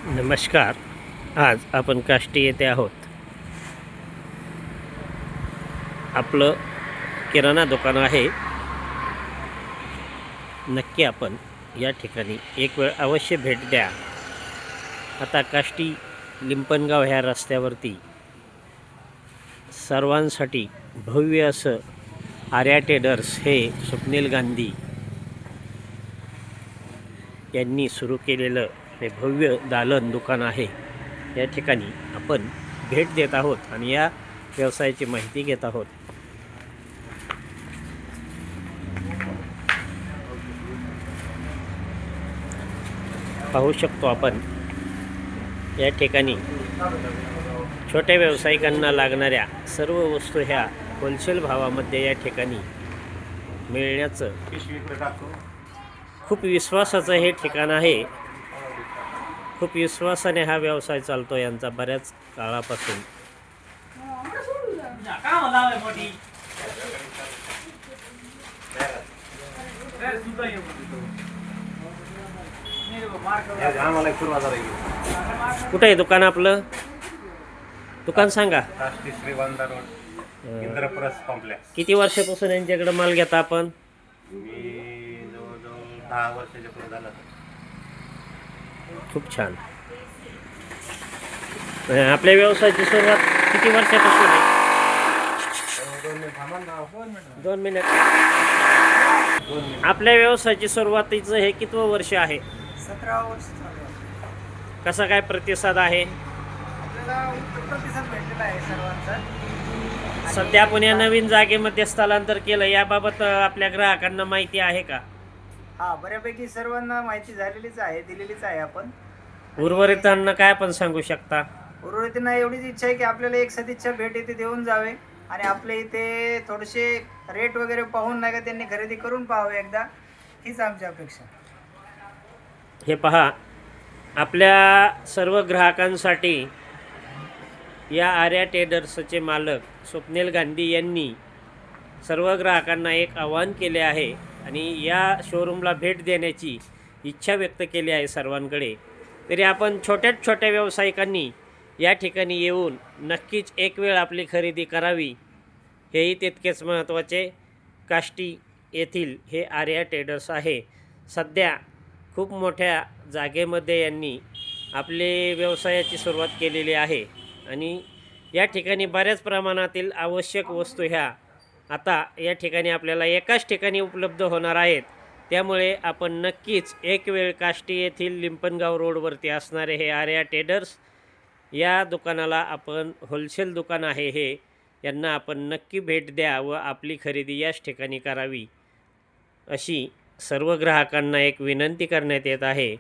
नमस्कार. आज आपण काष्टी येथे आहोत. आपलं किराणा दुकान आहे. नक्की आपण या ठिकाणी एक वेळ अवश्य भेट द्या. आता काष्टी लिंपणगाव ह्या रस्त्यावरती सर्वांसाठी भव्य असं आर्या ट्रेडर्स हे स्वप्नील गांधी यांनी सुरू केलेलं हे भव्य दालन दुकान आहे. या ठिकाणी आपण भेट देत आहोत आणि या व्यवसायाची माहिती घेत आहोत. पाहू शकतो आपण या ठिकाणी छोट्या व्यावसायिकांना लागणाऱ्या सर्व वस्तू ह्या होलसेल भावामध्ये या ठिकाणी मिळण्याचं खूप विश्वासाचं हे ठिकाण आहे. खूप विश्वासाने हा व्यवसाय चालतो यांचा बऱ्याच काळापासून. कुठं आहे दुकान आपलं? दुकान सांगा. श्रीवंदा रोड इंद्रप्रस्थ कॉम्प्लेक्स. किती वर्षापासून यांच्याकडे माल घेता आपण? मी जवळजवळ 10 वर्षाच्या पुढे झालं. खूप छान. आपल्या व्यवसायाची सुरुवात किती वर्षापासून आहे? 2 मिनिट. आपल्या व्यवसायाची सुरुवातीचं हे कितवं वर्ष आहे? 17 वर्ष चालू आहे. कसा काय प्रतिसाद आहे? आपल्याला उत्तम प्रतिसाद भेटलेला आहे सर्वांचा. सध्या आपण या नवीन जागेमध्ये स्थलांतर केलं, याबाबत आपल्या ग्राहकांना माहिती आहे का? हा, बऱ्यापैकी सर्वांना माहिती झालेलीच आहे, दिलेलीच आहे आपण. उर्वरितांना काय आपण सांगू शकता? उर्वरितांना एवढीच इच्छा आहे की आपल्याला एक सदिच्छा भेट इथे देऊन जावे आणि आपल्या इथे थोडेसे रेट वगैरे पाहून नाही का त्यांनी खरेदी करून पाहावे एकदा, हीच आमची अपेक्षा. हे पहा, आपल्या सर्व ग्राहकांसाठी या आर्या ट्रेडर्सचे मालक स्वप्नील गांधी यांनी सर्व ग्राहकांना एक आवाहन केले आहे आणि या शोरूमला भेट देण्याची इच्छा व्यक्त केली आहे सर्वांकडे. तरी आपण छोट्यात छोट्या व्यावसायिकांनी या ठिकाणी येऊन नक्कीच एक वेळ आपली खरेदी करावी, हेही तितकेच महत्त्वाचे. काष्टी येथील हे आर्या ट्रेडर्स आहे. सध्या खूप मोठ्या जागेमध्ये यांनी आपले व्यवसायाची सुरुवात केलेली आहे आणि या ठिकाणी बऱ्याच प्रमाणातील आवश्यक वस्तू ह्या आता या ठिकाणी आपल्याला एकाच ठिकाणी उपलब्ध होणार आहेत. त्यामुळे आपण नक्कीच एक वेळ काष्टी येथील लिंपणगाव रोडवरती असणारे हे आर्या ट्रेडर्स या दुकानाला आपण होलसेल दुकान आहे हे, यांना आपण नक्की भेट द्या व आपली खरेदी याच ठिकाणी करावी, अशी सर्व ग्राहकांना एक विनंती करण्यात येत आहे.